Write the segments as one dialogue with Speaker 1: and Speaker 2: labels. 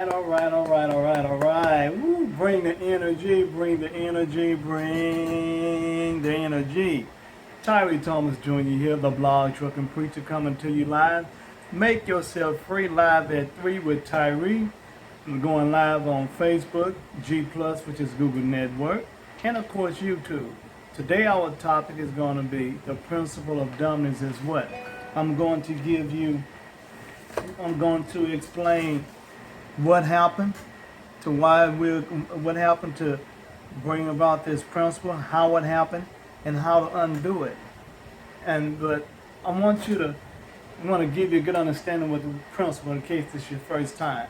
Speaker 1: All right. Woo, bring the energy, bring the energy, bring the energy. Tyree Thomas Jr. here, the blog trucking preacher coming to you live. Make yourself free live at 3 with Tyree. I'm going live on Facebook, G+, which is Google Network, and of course YouTube. Today our topic is going to be the principle of dumbness is what? I'm going to explain what happened what happened to bring about this principle, how it happened, and how to undo it. But I want to give you a good understanding of the principle in case this is your first time.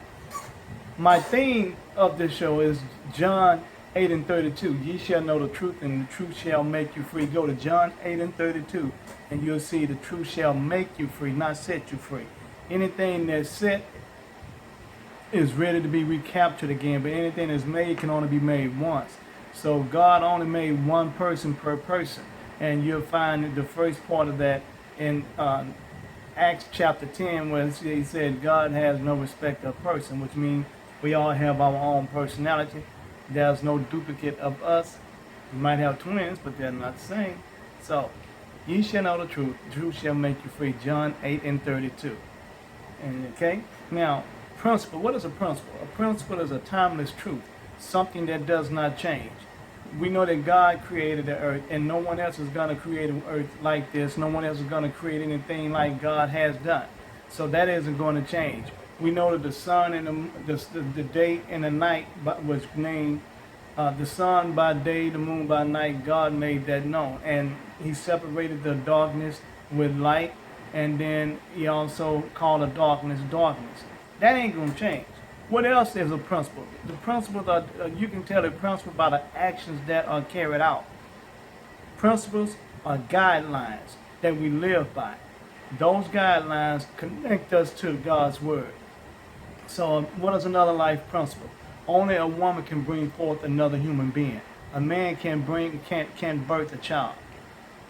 Speaker 1: My theme of this show is John 8:32. Ye shall know the truth, and the truth shall make you free. Go to John 8:32, and you'll see the truth shall make you free, not set you free. Anything that's set is ready to be recaptured again, but anything that's made can only be made once. So God only made one person per person, and you'll find the first part of that in Acts chapter 10, where he said God has no respect of person, which means we all have our own personality. There's no duplicate of us. You might have twins, but they're not the same. So, ye shall know the truth shall make you free. John 8:32. And okay, now, principle. What is a principle? A principle is a timeless truth, something that does not change. We know that God created the earth, and no one else is going to create an earth like this. No one else is going to create anything like God has done. So that isn't going to change. We know that the sun and the day and the night was named the sun by day, the moon by night. God made that known, and He separated the darkness with light, and then He also called the darkness darkness. That ain't gonna change. What else is a principle? The principles are, you can tell the principle by the actions that are carried out. Principles are guidelines that we live by. Those guidelines connect us to God's word. So what is another life principle? Only a woman can bring forth another human being. A man can't birth a child.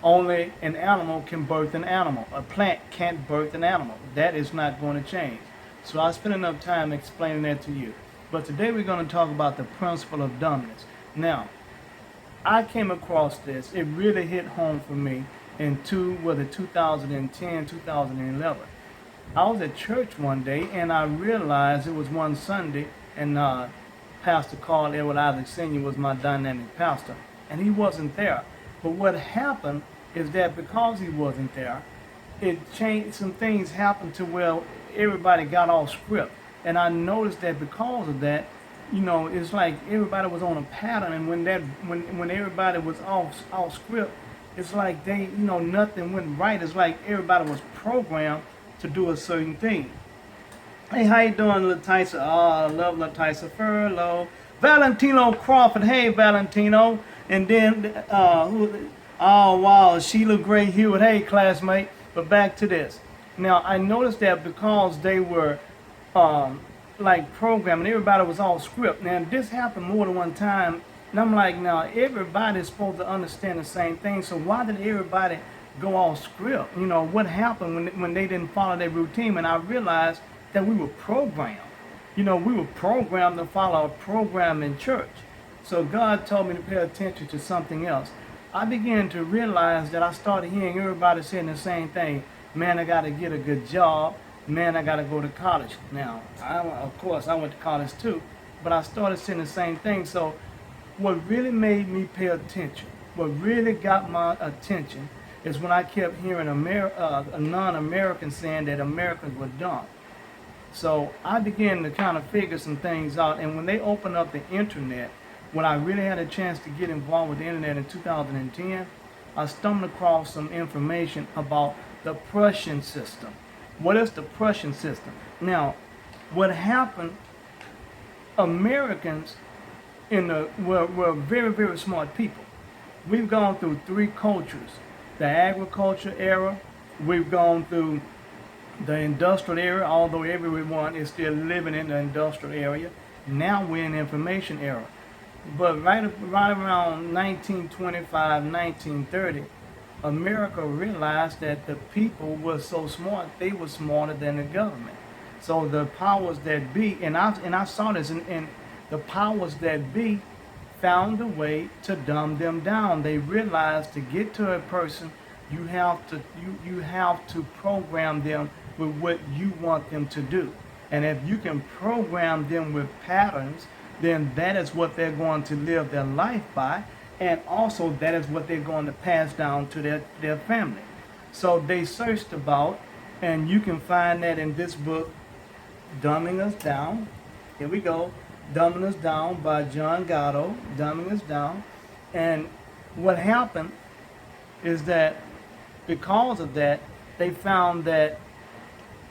Speaker 1: Only an animal can birth an animal. A plant can't birth an animal. That is not going to change. So I spent enough time explaining that to you. But today we're going to talk about the principle of dumbness. Now, I came across this. It really hit home for me in 2010, 2011. I was at church one day, and I realized it was one Sunday, and Pastor Carl Edward Isaac Sr. was my dynamic pastor, and he wasn't there. But what happened is that because he wasn't there, it changed. Some things happened to where everybody got off script, and I noticed that because of that, it's like everybody was on a pattern, and when everybody was off script, it's like nothing went right. It's like everybody was programmed to do a certain thing. Hey, how you doing, Leticia? Oh, I love Leticia Furlow. Valentino Crawford. Hey, Valentino. And then oh wow, Sheila Gray Hewitt. Hey, classmate. But back to this. Now, I noticed that because they were like programming, everybody was all script. Now, this happened more than one time, and I'm like, now, everybody's supposed to understand the same thing, so why did everybody go off script? What happened when they didn't follow their routine? And I realized that we were programmed. We were programmed to follow a program in church. So God told me to pay attention to something else. I began to realize that I started hearing everybody saying the same thing. Man, I got to get a good job. Man, I got to go to college. Now, of course, I went to college too, but I started saying the same thing. So what really made me pay attention, what really got my attention, is when I kept hearing a non-American saying that Americans were dumb. So I began to kind of figure some things out, and when they opened up the internet, when I really had a chance to get involved with the internet in 2010, I stumbled across some information about the Prussian System. What is the Prussian System? Now, what happened, Americans were very, very smart people. We've gone through three cultures. The agriculture era, we've gone through the industrial era, although everyone is still living in the industrial area. Now we're in the information era. But right around 1925, 1930, America realized that the people were so smart, they were smarter than the government. So the powers that be, and I saw this, and the powers that be found a way to dumb them down. They realized to get to a person, you have to program them with what you want them to do. And if you can program them with patterns, then that is what they're going to live their life by, and also that is what they're going to pass down to their family. So they searched about, and you can find that in this book, Dumbing Us Down. Here we go. Dumbing Us Down by John Gatto. Dumbing Us Down. And what happened is that because of that, they found that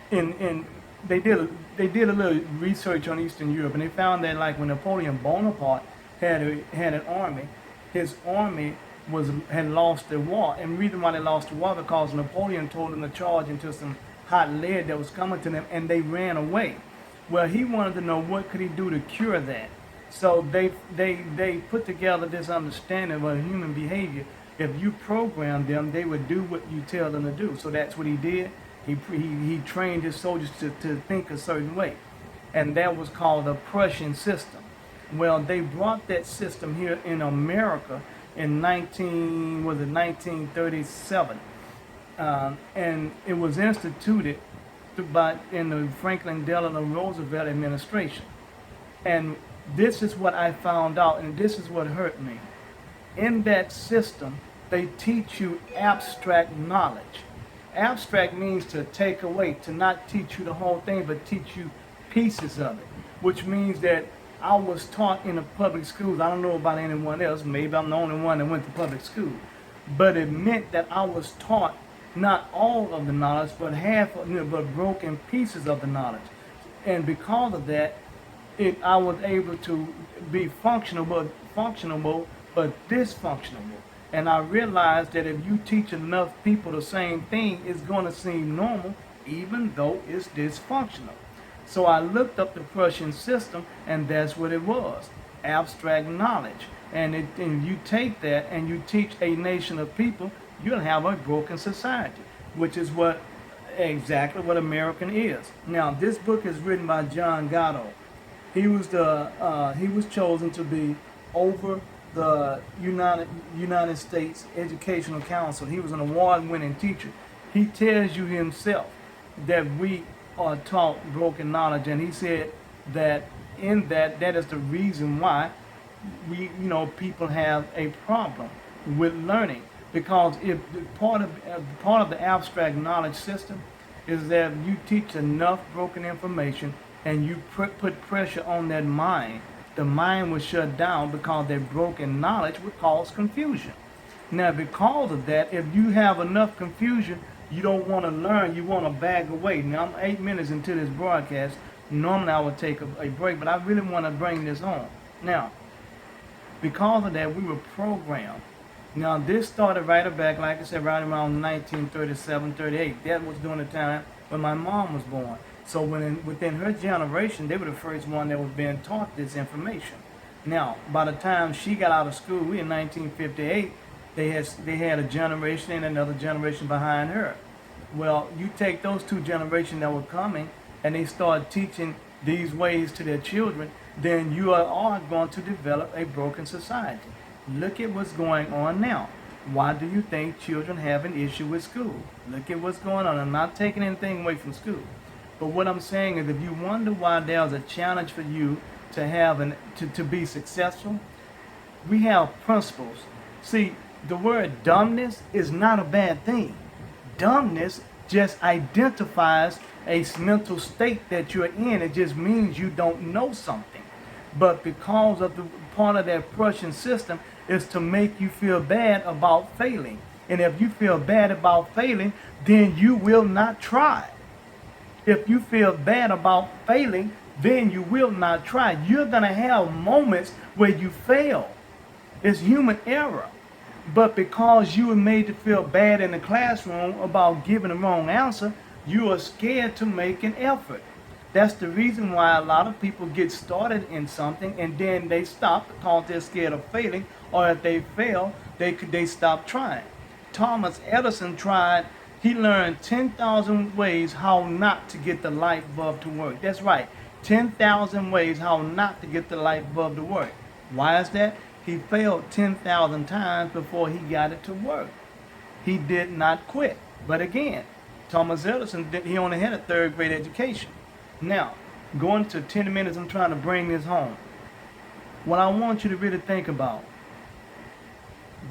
Speaker 1: they did a little research on Eastern Europe, and they found that like when Napoleon Bonaparte had an army, his army had lost the war. And the reason why they lost the war because Napoleon told them to charge into some hot lead that was coming to them, and they ran away. Well, he wanted to know what could he do to cure that. So they put together this understanding of human behavior. If you program them, they would do what you tell them to do. So that's what he did. He trained his soldiers to think a certain way, and that was called the Prussian System. Well, they brought that system here in America in 1937, and it was instituted in the Franklin Delano Roosevelt administration. And this is what I found out, and this is what hurt me. In that system, they teach you abstract knowledge. Abstract means to take away, to not teach you the whole thing, but teach you pieces of it, which means that I was taught in the public schools. I don't know about anyone else. Maybe I'm the only one that went to public school. But it meant that I was taught not all of the knowledge, but but broken pieces of the knowledge. And because of that, I was able to be functional, but dysfunctional. And I realized that if you teach enough people the same thing, it's going to seem normal, even though it's dysfunctional. So I looked up the Prussian system, and that's what it was, abstract knowledge. And you take that and you teach a nation of people, you'll have a broken society, which is exactly what American is. Now, this book is written by John Gatto. He was chosen to be over the United States Educational Council. He was an award-winning teacher. He tells you himself that we are taught broken knowledge, and he said that that is the reason why people have a problem with learning, because if part of the abstract knowledge system is that you teach enough broken information and you put pressure on that mind, the mind will shut down because that broken knowledge would cause confusion. Now, because of that, if you have enough confusion, you don't want to learn, you want to back away. Now, I'm 8 minutes into this broadcast. Normally, I would take a break, but I really want to bring this on. Now, because of that, we were programmed. Now, this started right back, like I said, right around 1937, 38. That was during the time when my mom was born. So within her generation, they were the first one that was being taught this information. Now, by the time she got out of school in 1958, they had a generation and another generation behind her. Well, you take those two generations that were coming, and they start teaching these ways to their children, then you are going to develop a broken society. Look at what's going on now. Why do you think children have an issue with school? Look at what's going on. I'm not taking anything away from school. But what I'm saying is, if you wonder why there's a challenge for you to have to be successful, we have principles. See, the word dumbness is not a bad thing. Dumbness just identifies a mental state that you're in. It just means you don't know something. But because of the part of that Prussian system is to make you feel bad about failing. And if you feel bad about failing, then you will not try. If you feel bad about failing, then you will not try. You're going to have moments where you fail. It's human error. But because you were made to feel bad in the classroom about giving the wrong answer, you are scared to make an effort. That's the reason why a lot of people get started in something and then they stop because they're scared of failing, or if they fail, they stop trying. Thomas Edison tried He learned 10,000 ways how not to get the light bulb to work. That's right, 10,000 ways how not to get the light bulb to work. Why is that? He failed 10,000 times before he got it to work. He did not quit. But again, Thomas Edison, he only had a third grade education. Now, going to 10 minutes, I'm trying to bring this home. What I want you to really think about,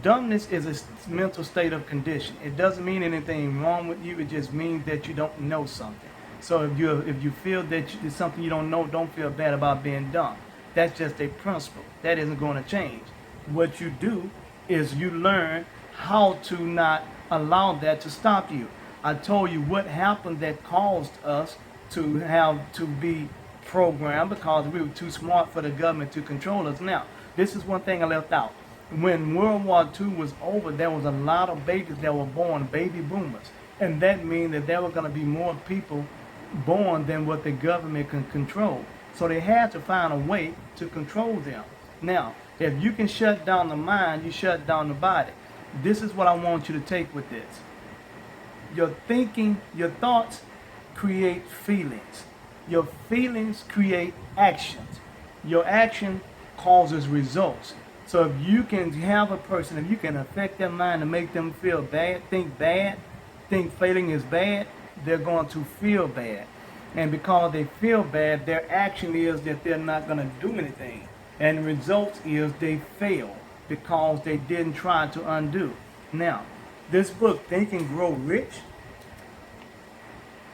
Speaker 1: dumbness is a mental state of condition. It doesn't mean anything wrong with you. It just means that you don't know something. So if you feel that it's something you don't know, don't feel bad about being dumb. That's just a principle. That isn't going to change. What you do is you learn how to not allow that to stop you. I told you what happened that caused us to have to be programmed because we were too smart for the government to control us. Now, this is one thing I left out. When World War II was over, there was a lot of babies that were born, baby boomers. And that means that there were going to be more people born than what the government can control. So they had to find a way to control them. Now, if you can shut down the mind, you shut down the body. This is what I want you to take with this. Your thinking, your thoughts create feelings. Your feelings create actions. Your action causes results. So if you can have a person, if you can affect their mind and make them feel bad, think failing is bad, they're going to feel bad. And because they feel bad, their action is that they're not going to do anything. And the result is they fail because they didn't try to undo. Now, this book, Think and Grow Rich,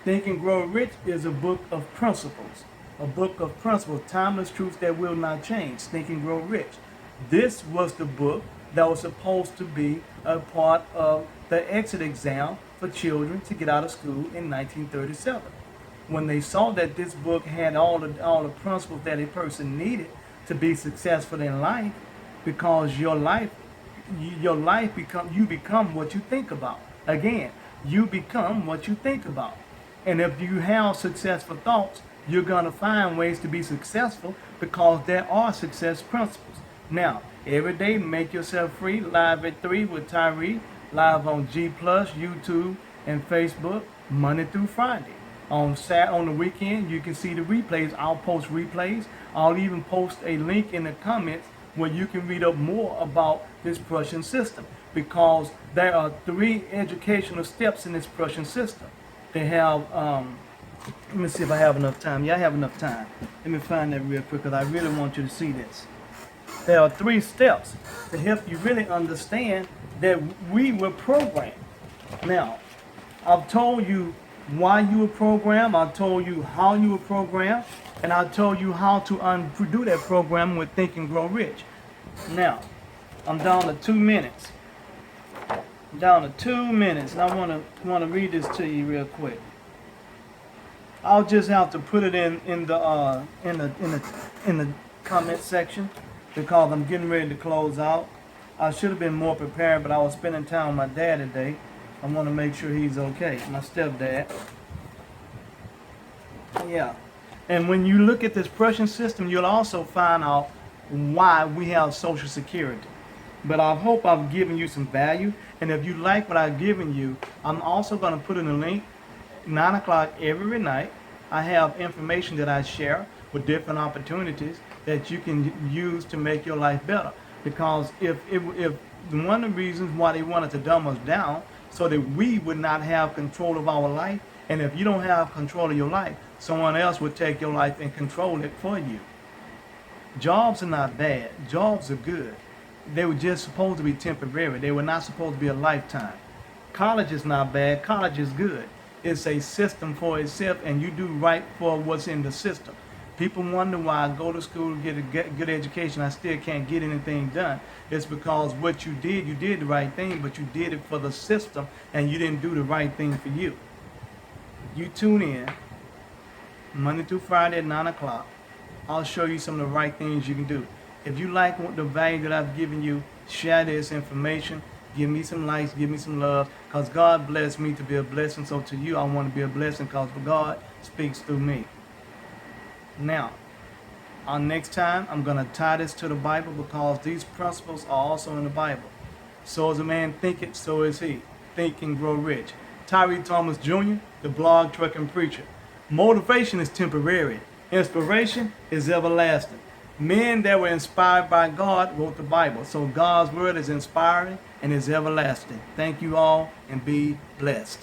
Speaker 1: is a book of principles. A book of principles, timeless truths that will not change. Think and Grow Rich. This was the book that was supposed to be a part of the exit exam for children to get out of school in 1937. When they saw that this book had all the principles that a person needed to be successful in life, because you become what you think about. Again, you become what you think about. And if you have successful thoughts, you're going to find ways to be successful because there are success principles. Now, every day, make yourself free, live at 3 with Tyree, live on G+, YouTube, and Facebook, Monday through Friday. On the weekend, you can see the replays. I'll post replays. I'll even post a link in the comments where you can read up more about this Prussian system, because there are 3 educational steps in this Prussian system. They have, let me see if I have enough time. Yeah, I have enough time. Let me find that real quick because I really want you to see this. There are 3 steps to help you really understand that we were programmed. Now, I've told you why you were programmed, I've told you how you were programmed, and I've told you how to undo that program with Think and Grow Rich. Now, I'm down to 2 minutes. Down to 2 minutes, and I want to read this to you real quick. I'll just have to put it in the comment section because I'm getting ready to close out. I should have been more prepared, but I was spending time with my dad today. I want to make sure he's okay, my stepdad. Yeah. And when you look at this Prussian system, you'll also find out why we have Social Security. But I hope I've given you some value. And if you like what I've given you, I'm also going to put in a link, 9 o'clock every night. I have information that I share with different opportunities that you can use to make your life better. Because if one of the reasons why they wanted to dumb us down, so that we would not have control of our life, and if you don't have control of your life, someone else would take your life and control it for you. Jobs are not bad. Jobs are good. They were just supposed to be temporary. They were not supposed to be a lifetime. College is not bad. College is good. It's a system for itself, and you do right for what's in the system. People wonder why I go to school to get a good education, I still can't get anything done. It's because what you did the right thing, but you did it for the system, and you didn't do the right thing for you. You tune in Monday through Friday at 9 o'clock. I'll show you some of the right things you can do. If you like the value that I've given you, share this information. Give me some likes, give me some love, because God blessed me to be a blessing. So to you, I want to be a blessing because God speaks through me. Now, next time, I'm going to tie this to the Bible because these principles are also in the Bible. So as a man thinketh, so is he. Think and grow rich. Tyree Thomas Jr., the blog trucking preacher. Motivation is temporary. Inspiration is everlasting. Men that were inspired by God wrote the Bible. So God's word is inspiring and is everlasting. Thank you all and be blessed.